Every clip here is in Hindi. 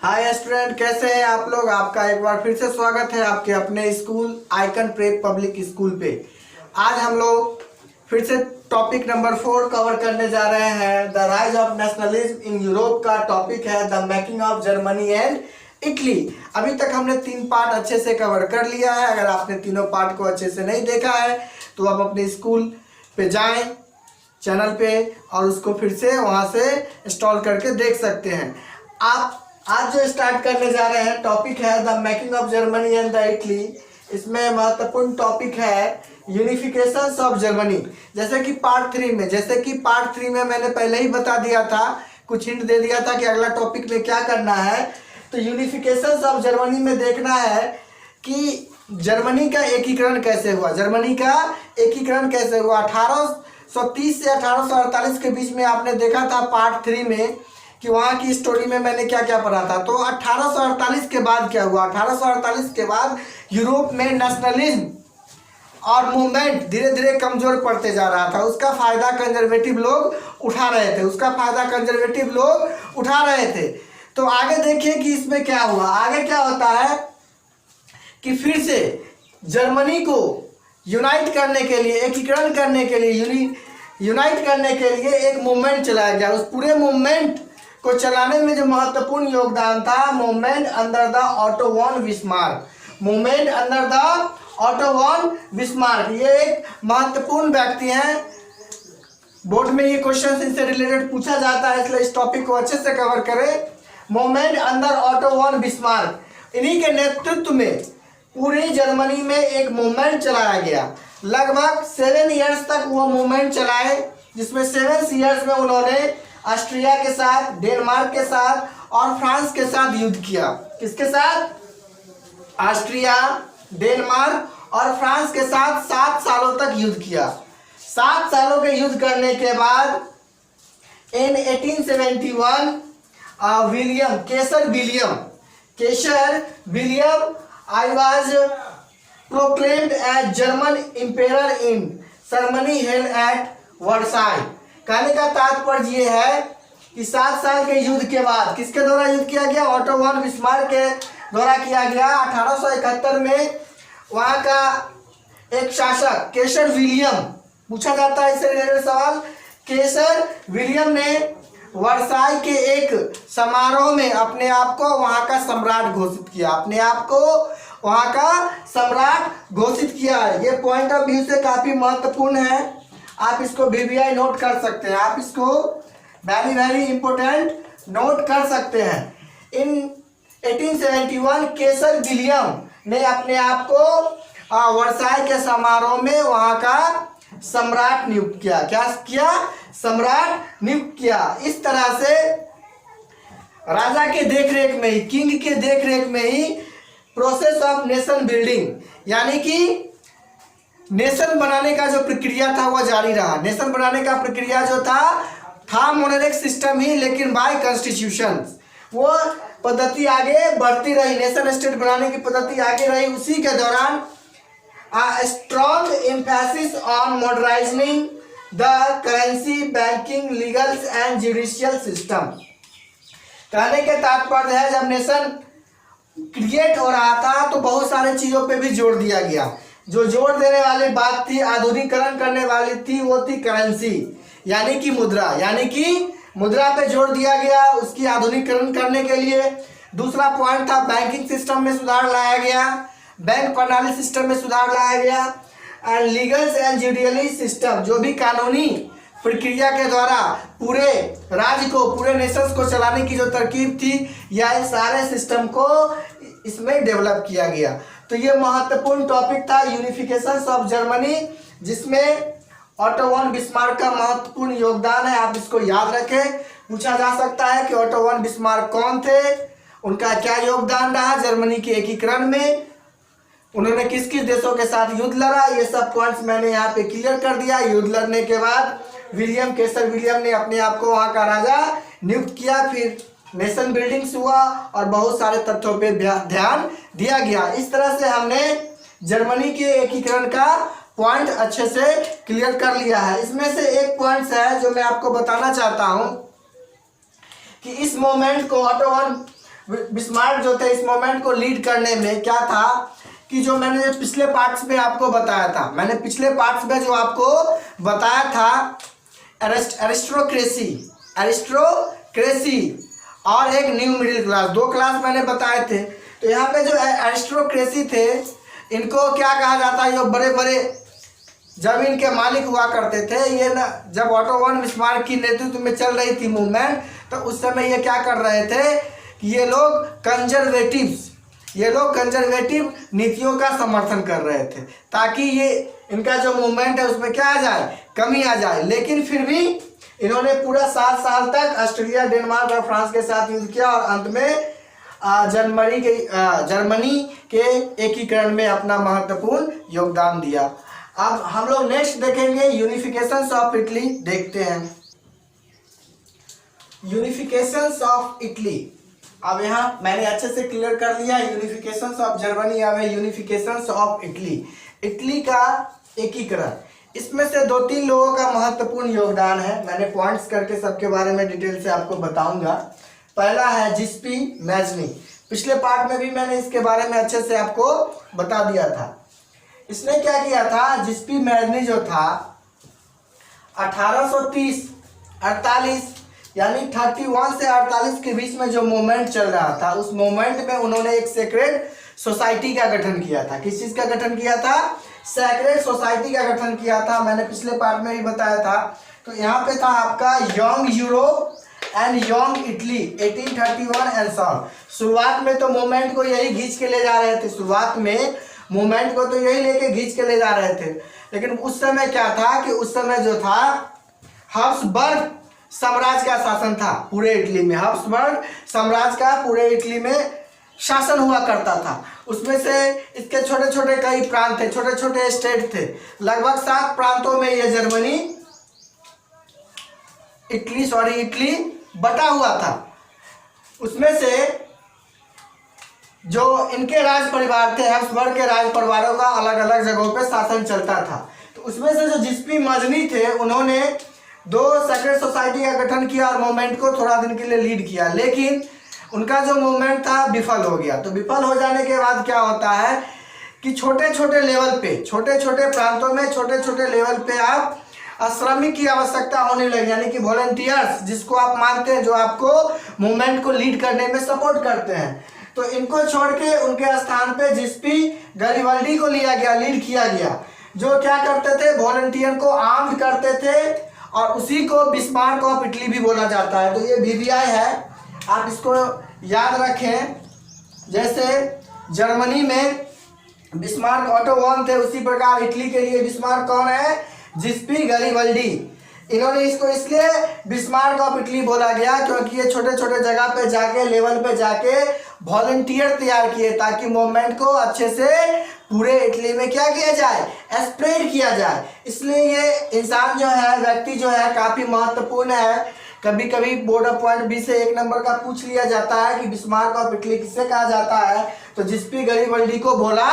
हाय स्टूडेंट, कैसे हैं आप लोग। आपका एक बार फिर से स्वागत है आपके अपने school icon prep public school पे। आज हम लोग फिर से टॉपिक नंबर 4 कवर करने जा रहे हैं। The rise of nationalism in Europe का टॉपिक है the making of Germany and Italy. अभी तक हमने 3 पार्ट अच्छे से कवर कर लिया है। अगर आपने तीनों पार्ट को अच्छे से नहीं देखा है तो आप अपने स्कूल पे जाएं, चैनल पे, और उसको फिर से वहाँ से इंस्टॉल करके देख सकते हैं। आप आज जो स्टार्ट करने जा रहे हैं टॉपिक है the making of Germany and the Italy. इसमें महत्वपूर्ण टॉपिक है यूनिफिकेशन ऑफ जर्मनी। जैसे कि पार्ट 3 में मैंने पहले ही बता दिया था, कुछ हिंट दे दिया था कि अगला टॉपिक में क्या करना है। तो यूनिफिकेशन ऑफ जर्मनी में देखना है कि जर्मनी का एकीकरण कैसे हुआ। 1830 से 1848 के बीच में आपने देखा था पार्ट 3 में कि वहाँ की स्टोरी में मैंने क्या क्या पढ़ा था। तो 1848 के बाद क्या हुआ, 1848 के बाद यूरोप में नेशनलिज्म और मूवमेंट धीरे धीरे कमजोर पड़ते जा रहा था। उसका फायदा कंजर्वेटिव लोग उठा रहे थे। तो आगे देखिए कि इसमें क्या हुआ। आगे क्या होता है कि फिर से जर्मनी को यूनाइट करने के लिए, एकीकरण करने के लिए, यूनाइट करने के लिए एक मूवमेंट चलाया गया। उस पूरे मूवमेंट को चलाने में जो महत्वपूर्ण योगदान था, movement under the Otto von Bismarck. ये एक महत्वपूर्ण व्यक्ति हैं। बोर्ड में ये क्वेश्चन इनसे रिलेटेड पूछा जाता है, इसलिए इस टॉपिक को अच्छे से कवर करें। Movement under Otto von Bismarck, इन्हीं के नेतृत्व में पूरी जर्मनी में एक मूवमेंट चलाया गया। लगभग 7 ईयर्स तक वो मूवमेंट चलाए, जिसमें 7 ईयर्स में उन्होंने ऑस्ट्रिया के साथ, डेनमार्क के साथ और फ्रांस के साथ युद्ध किया। किसके साथ? ऑस्ट्रिया, डेनमार्क और फ्रांस के साथ 7 सालों तक युद्ध किया। 7 सालों के युद्ध करने के बाद इन 1871 केसर William I was proclaimed as German emperor in ceremony held at Versailles। कहने का तात्पर्य ये है कि 7 साल के युद्ध के बाद किसके द्वारा युद्ध किया गया? ऑटो वॉन बिस्मार्क के द्वारा किया गया। 1871 में वहाँ का एक शासक केसर विलियम, पूछा जाता है इससे रिलेटेड सवाल, केसर विलियम ने वर्साई के एक समारोह में अपने आप को वहाँ का सम्राट घोषित किया है। ये पॉइंट ऑफ व्यू से काफ़ी महत्वपूर्ण है। आप इसको VVI नोट कर सकते हैं, आप इसको वेरी वेरी इंपॉर्टेंट नोट कर सकते हैं। इन 1871 केसर विलियम ने अपने आप को वर्साई के समारोह में वहाँ का सम्राट नियुक्त किया। क्या किया? सम्राट नियुक्त किया। इस तरह से राजा के देखरेख में ही, किंग के देखरेख में ही प्रोसेस ऑफ नेशन बिल्डिंग, यानी कि नेशन बनाने का जो प्रक्रिया था वह जारी रहा। नेशन बनाने का प्रक्रिया जो था मोनेरिक सिस्टम ही, लेकिन बाय कॉन्स्टिट्यूशन वो पद्धति आगे बढ़ती रही। नेशन स्टेट बनाने की पद्धति आगे रही। उसी के दौरान strong emphasis on modernising the currency, banking, legals and judicial system. कहने के तात्पर्य है जब नेशन क्रिएट हो रहा था तो बहुत सारे चीज़ों पे भी जोर दिया गया। जो जोर देने वाली बात थी, आधुनिकीकरण करने वाली थी, वो थी करेंसी, यानी कि मुद्रा पे जोर दिया गया उसकी आधुनिकीकरण करने के लिए। दूसरा पॉइंट था बैंकिंग सिस्टम में सुधार लाया गया, बैंक प्रणाली सिस्टम में सुधार लाया गया। And legals and judiciary system, जो भी कानूनी प्रक्रिया के द्वारा पूरे राज्य को, पूरे नेशंस को चलाने की जो तरकीब थी, यह सारे सिस्टम को इसमें डेवलप किया गया। तो ये महत्वपूर्ण टॉपिक था यूनिफिकेशन ऑफ जर्मनी, जिसमें ऑटो वॉन बिस्मार्क का महत्वपूर्ण योगदान है। आप इसको याद रखें। पूछा जा सकता है कि ऑटो वॉन बिस्मार्क कौन थे, उनका क्या योगदान रहा जर्मनी के एकीकरण में, उन्होंने किस किस देशों के साथ युद्ध लड़ा। ये सब पॉइंट्स मैंने यहाँ पे क्लियर कर दिया। युद्ध लड़ने के बाद केसर विलियम ने अपने आप को वहाँ का राजा नियुक्त किया। फिर नेशन बिल्डिंग्स हुआ और बहुत सारे तथ्यों पे ध्यान दिया गया। इस तरह से हमने जर्मनी के एकीकरण का पॉइंट अच्छे से क्लियर कर लिया है। इसमें से एक पॉइंट है जो मैं आपको बताना चाहता हूँ कि इस मोमेंट को ऑटो वॉन बिस्मार्क जो थे इस मूवमेंट को लीड करने में क्या था कि जो मैंने पिछले पार्ट्स में आपको बताया था, मैंने पिछले पार्ट्स में जो आपको बताया था एरिस्टोक्रेसी और एक न्यू मिडिल क्लास, दो क्लास मैंने बताए थे। तो यहाँ पे जो एरिस्टोक्रेसी थे इनको क्या कहा जाता है, जो बड़े बड़े जमीन के मालिक हुआ करते थे, ये ना जब ऑटो वन बिस्मार्क की नेतृत्व में चल रही थी मूवमेंट, तो उस समय ये क्या कर रहे थे कि ये लोग कंजर्वेटिव नीतियों का समर्थन कर रहे थे ताकि ये इनका जो मूवमेंट है उसमें क्या आ जाए, कमी आ जाए। लेकिन फिर भी इन्होंने पूरा 7 साल तक ऑस्ट्रेलिया, डेनमार्क और फ्रांस के साथ युद्ध किया और अंत में जर्मनी के एकीकरण में अपना महत्वपूर्ण योगदान दिया। अब हम लोग नेक्स्ट देखेंगे यूनिफिकेशन ऑफ इटली, देखते हैं यूनिफिकेशन ऑफ इटली। अब यहाँ मैंने अच्छे से क्लियर कर लिया यूनिफिकेशन ऑफ जर्मनी, अब है यूनिफिकेशन ऑफ इटली, इटली का एकीकरण। इसमें से 2-3 लोगों का महत्वपूर्ण योगदान है, मैंने पॉइंट्स करके सबके बारे में डिटेल से आपको बताऊंगा। पहला है जिस्पी मैजनी, पिछले पार्ट में भी मैंने इसके बारे में अच्छे से आपको बता दिया था। इसने क्या किया था, जिस्पी मैजनी जो था 1830-48 यानी 31 से 48 के बीच में जो मूवमेंट चल रहा था, उस मूवमेंट में उन्होंने एक सेक्रेड सोसाइटी का गठन किया था। किस चीज का गठन किया था, सेक्रेड सोसाइटी का गठन किया था, मैंने पिछले पार्ट में भी बताया था। तो यहाँ पे था आपका young Europe and young Italy 1831 and so on. शुरुआत में तो मूवमेंट को यही खींच के ले जा रहे थे, शुरुआत में मूवमेंट को तो यही लेके खींच के ले जा रहे थे। लेकिन उस समय क्या था कि उस समय जो था हब्सबर्ग साम्राज्य का शासन था पूरे इटली में, हब्सबर्ग साम्राज्य का पूरे इटली में शासन हुआ करता था। उसमें से इसके छोटे छोटे कई प्रांत थे, छोटे छोटे स्टेट थे, लगभग 7 प्रांतों में यह जर्मनी इटली बटा हुआ था। उसमें से जो इनके राज परिवार थे, हब्सबर्ग के राज परिवारों का अलग अलग जगहों पे शासन चलता था। तो उसमें से जो जिस्पी मजनी थे, उन्होंने 2 सेक्रेड सोसाइटी का गठन किया और मूवमेंट को थोड़ा दिन के लिए लीड किया, लेकिन उनका जो मूवमेंट था विफल हो गया। तो विफल हो जाने के बाद क्या होता है कि छोटे छोटे लेवल पे, छोटे छोटे प्रांतों में, छोटे छोटे लेवल पे आप श्रमिक की आवश्यकता होने लगी, यानी कि वॉलंटियर्स, जिसको आप मानते हैं, जो आपको मूवमेंट को लीड करने में सपोर्ट करते हैं। तो इनको छोड़ के उनके स्थान पे जिस्पी गैरिबाल्डी को लिया गया, लीड किया गया, जो क्या करते थे, वॉलंटियर को आर्म्ड करते थे और उसी को बिस्मार्क ऑफ इटली भी बोला जाता है। तो ये BBI है, आप इसको याद रखें। जैसे जर्मनी में बिस्मार्क ऑटो वन थे, उसी प्रकार इटली के लिए बिस्मार्क कौन है, जिस्पी गैरिबाल्डी। इन्होंने इसको इसलिए बिस्मार्क ऑफ इटली बोला गया क्योंकि ये छोटे छोटे जगह पे जाके, लेवल पे जाके वॉलंटियर तैयार किए ताकि मूवमेंट को अच्छे से पूरे इटली में क्या किया जाए, स्प्रेड किया जाए। इसलिए ये इंसान जो है, व्यक्ति जो है, काफ़ी महत्वपूर्ण है। कभी कभी बोर्ड ऑफ पॉइंट बी से 1 नंबर का पूछ लिया जाता है कि बिस्मार्क ऑफ इटली किसे कहा जाता है, तो जिस्पी गैरिबाल्डी को बोला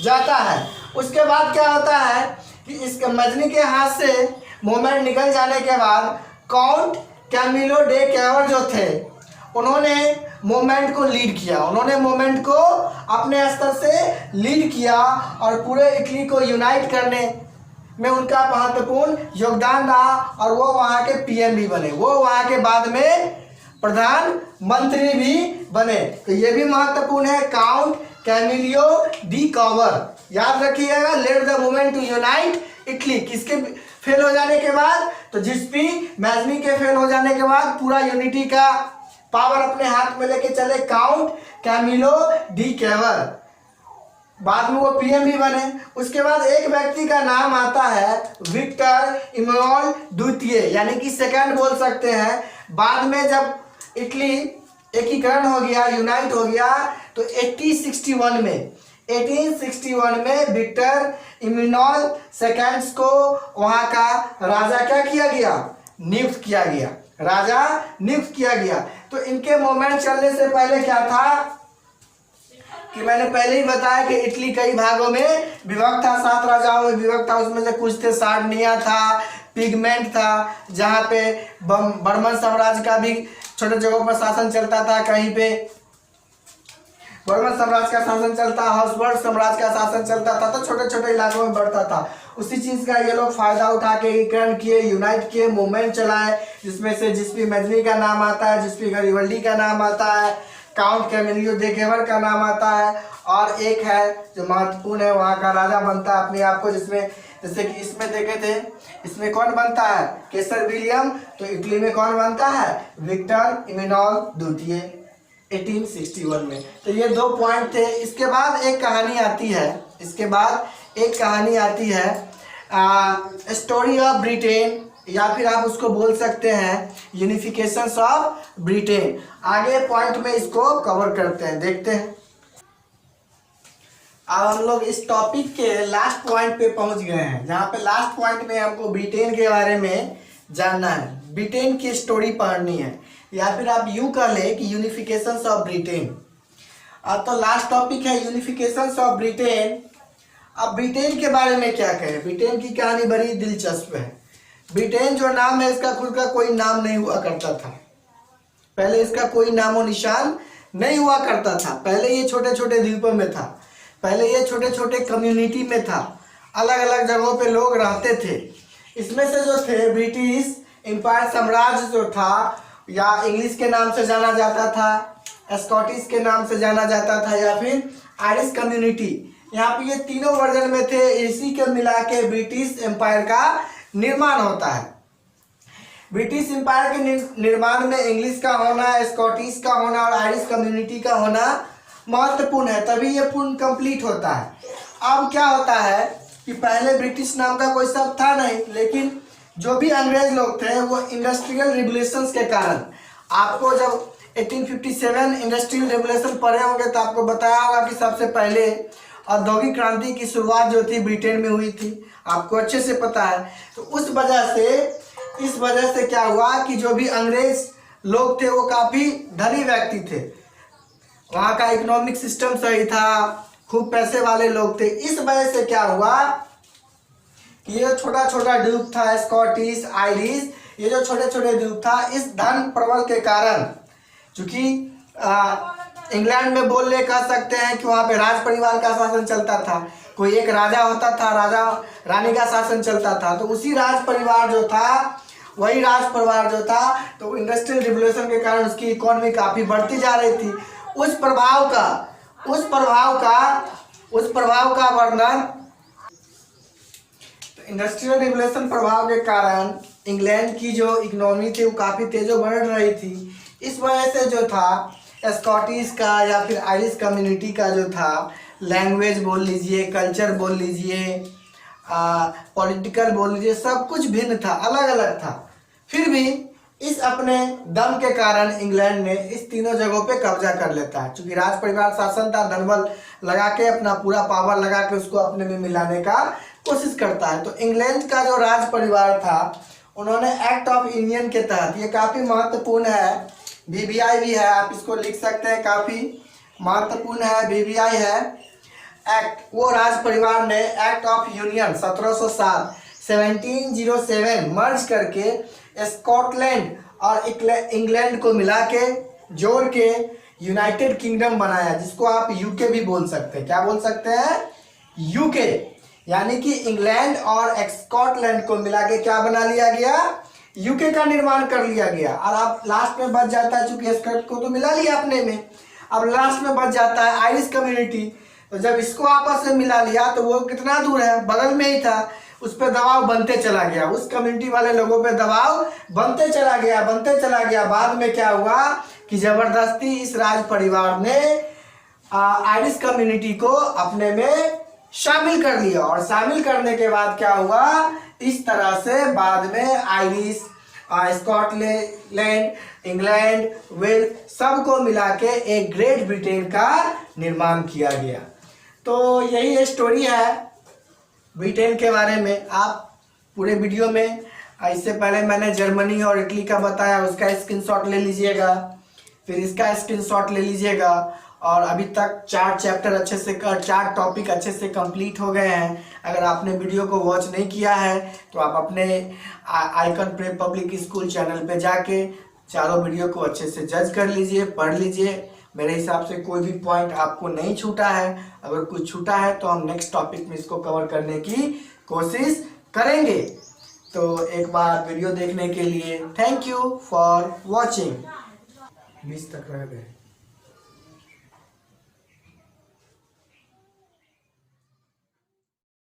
जाता है। उसके बाद क्या होता है कि इस मजनी के हाथ से मूवमेंट निकल जाने के बाद काउंट कैमिलो डे कैवर जो थे, उन्होंने मूवमेंट को लीड किया, उन्होंने मूवमेंट को अपने स्तर से लीड किया और पूरे इटली को यूनाइट करने में उनका महत्वपूर्ण योगदान रहा और वो वहाँ के PM भी बने, वो वहाँ के बाद में प्रधानमंत्री भी बने। तो ये भी महत्वपूर्ण है, काउंट कैमिलियो डी कैवर, याद रखिएगा। Let the movement to unite Italy, किसके फेल हो जाने के बाद, तो जिस्पी मैजनी के फेल हो जाने के बाद पूरा यूनिटी का पावर अपने हाथ में लेके चले काउंट कैमिलो डी कैवर, बाद में वो PM भी बने। उसके बाद एक व्यक्ति का नाम आता है विक्टर इमैनुएल द्वितीय, यानी कि सेकंड बोल सकते हैं। बाद में जब इटली एकीकरण हो गया, यूनाइट हो गया, तो 1861 में विक्टर इमैनुएल सेकंड को वहाँ का राजा क्या किया गया, नियुक्त किया गया, राजा नियुक्त किया गया। तो इनके मूवमेंट चलने से पहले क्या था कि मैंने पहले ही बताया कि इटली कई भागों में विभक्त था, 7 राजाओं में विभक्त था। उसमें से कुछ थे, सार्डिनिया था, पिगमेंट था, जहाँ पे बर्मन साम्राज्य का भी छोटे जगहों पर शासन चलता था, कहीं पे वर्मन साम्राज्य का शासन चलता, हाउसबर्ग साम्राज्य का शासन चलता था, तो छोटे छोटे इलाकों में बढ़ता था। उसी चीज का ये लोग फायदा उठा के एकीकरण किए, यूनाइट किए, मूवमेंट चलाए, जिसमें से जिसपी मेजनी का नाम आता है, जिसपी गरिबल्डी का नाम आता है, काउंट कैमिलियो दे गेवर का नाम आता है, और एक है जो महत्वपूर्ण है, वहाँ का राजा बनता है अपने आप को, जिसमें जैसे कि इसमें देखे थे, इसमें कौन बनता है, केसर विलियम। तो इटली में कौन बनता है, विक्टर इमेनुएल द्वितीय 1861 में। तो ये 2 पॉइंट थे। इसके बाद एक कहानी आती है, इसके बाद एक कहानी आती है स्टोरी ऑफ ब्रिटेन, या फिर आप उसको बोल सकते हैं यूनिफिकेशन ऑफ ब्रिटेन। आगे पॉइंट में इसको कवर करते हैं, देखते हैं। अब हम लोग इस टॉपिक के लास्ट पॉइंट पे पहुंच गए हैं, जहाँ पे लास्ट पॉइंट में हमको ब्रिटेन के बारे में जानना है, ब्रिटेन की स्टोरी पढ़नी है, या फिर आप यूं कह ले कि यूनिफिकेशन ऑफ ब्रिटेन। तो लास्ट टॉपिक है यूनिफिकेशन ऑफ ब्रिटेन। अब ब्रिटेन के बारे में क्या कहें, ब्रिटेन की कहानी बड़ी दिलचस्प है। ब्रिटेन जो नाम है, इसका खुद का कोई नाम नहीं हुआ करता था, पहले इसका कोई नामो निशान नहीं हुआ करता था। पहले ये छोटे छोटे द्वीपों में था, पहले ये छोटे छोटे कम्युनिटी में था, अलग अलग जगहों पे लोग रहते थे। इसमें से जो थे ब्रिटिश एम्पायर साम्राज्य जो था, या इंग्लिश के नाम से जाना जाता था, स्कॉटिश के नाम से जाना जाता था, या फिर आयरिश कम्युनिटी, यहाँ पे ये तीनों वर्जन में थे। इसी के मिला के ब्रिटिश एम्पायर का निर्माण होता है। ब्रिटिश एम्पायर के निर्माण में इंग्लिश का होना, स्कॉटिश का होना और आयरिश कम्युनिटी का होना महत्वपूर्ण है, तभी ये पूर्ण कंप्लीट होता है। अब क्या होता है कि पहले ब्रिटिश नाम का कोई शब्द था नहीं, लेकिन जो भी अंग्रेज लोग थे वो इंडस्ट्रियल रिवोल्यूशंस के कारण, आपको जब 1857 इंडस्ट्रियल रेवोल्यूशन पढ़े होंगे तो आपको बताया होगा कि सबसे पहले औद्योगिक क्रांति की शुरुआत जो थी ब्रिटेन में हुई थी, आपको अच्छे से पता है। तो उस वजह से, इस वजह से क्या हुआ कि जो भी अंग्रेज लोग थे वो काफ़ी धनी व्यक्ति थे, वहाँ का इकोनॉमिक सिस्टम सही था, खूब पैसे वाले लोग थे। इस वजह से क्या हुआ कि ये छोटा छोटा द्वीप था, स्कॉटिश, आयरिश, ये जो छोटे छोटे द्वीप था, इस धन प्रबल के कारण, चूँकि इंग्लैंड में बोल ले कह सकते हैं कि वहाँ पे राज परिवार का शासन चलता था, कोई एक राजा होता था, राजा रानी का शासन चलता था, तो उसी राज परिवार जो था, वही राज परिवार जो था, तो इंडस्ट्रियल रिवोल्यूशन के कारण उसकी इकोनॉमी काफ़ी बढ़ती जा रही थी। उस प्रभाव का वर्णन, इंडस्ट्रियल रिवोल्यूशन प्रभाव के कारण इंग्लैंड की जो इकोनॉमी थी वो काफ़ी तेज़ बढ़ रही थी। इस वजह से जो था स्कॉटिश का या फिर आयरिश कम्युनिटी का जो था, लैंग्वेज बोल लीजिए, कल्चर बोल लीजिए, पॉलिटिकल बोल लीजिए, सब कुछ भिन्न था, अलग अलग था। फिर भी इस अपने दम के कारण इंग्लैंड ने इस तीनों जगहों पे कब्जा कर लेता है। चूंकि राज परिवार शासन था, धनबल लगा के, अपना पूरा पावर लगा के उसको अपने में मिलाने का कोशिश करता है। तो इंग्लैंड का जो राज परिवार था, उन्होंने एक्ट ऑफ यूनियन के तहत, ये काफ़ी महत्वपूर्ण है, BBI भी है, आप इसको लिख सकते हैं, काफ़ी महत्वपूर्ण है, BBI है एक्ट, वो राज परिवार ने एक्ट ऑफ यूनियन 1707 मर्ज करके स्कॉटलैंड और इंग्लैंड को मिला के, जोड़ के यूनाइटेड किंगडम बनाया, जिसको आप यूके भी बोल सकते हैं। क्या बोल सकते हैं? यूके, यानी कि इंग्लैंड और स्कॉटलैंड को मिला के क्या बना लिया गया? यूके का निर्माण कर लिया गया। और अब लास्ट में बच जाता है, चूंकि स्कॉट को तो मिला लिया अपने में, अब लास्ट में बच जाता है आयरिश कम्युनिटी। तो जब इसको आपस में मिला लिया तो वो कितना दूर है, बगल में ही था, उस पर दबाव बनते चला गया, उस कम्युनिटी वाले लोगों पे दबाव बनते चला गया। बाद में क्या हुआ कि जबरदस्ती इस राज परिवार ने आयरिश कम्युनिटी को अपने में शामिल कर लिया, और शामिल करने के बाद क्या हुआ, इस तरह से बाद में आयरिश, स्कॉटलैंड, इंग्लैंड, वेल्स सबको मिला के एक ग्रेट ब्रिटेन का निर्माण किया गया। तो यही स्टोरी है ब्रिटेन के बारे में। आप पूरे वीडियो में, इससे पहले मैंने जर्मनी और इटली का बताया, उसका स्क्रीनशॉट ले लीजिएगा, फिर इसका स्क्रीनशॉट ले लीजिएगा। और अभी तक 4 चैप्टर अच्छे से 4 टॉपिक अच्छे से कंप्लीट हो गए हैं। अगर आपने वीडियो को वॉच नहीं किया है तो आप अपने icon prep public school channel पे जाके चारों वीडियो को अच्छे से जज कर लीजिए, पढ़ लीजिए, मेरे हिसाब से कोई भी पॉइंट आपको नहीं छूटा है। अगर कुछ छूटा है तो हम नेक्स्ट टॉपिक में इसको कवर करने की कोशिश करेंगे। तो एक बार वीडियो देखने के लिए थैंक यू फॉर वॉचिंग। 20 तक रह गए।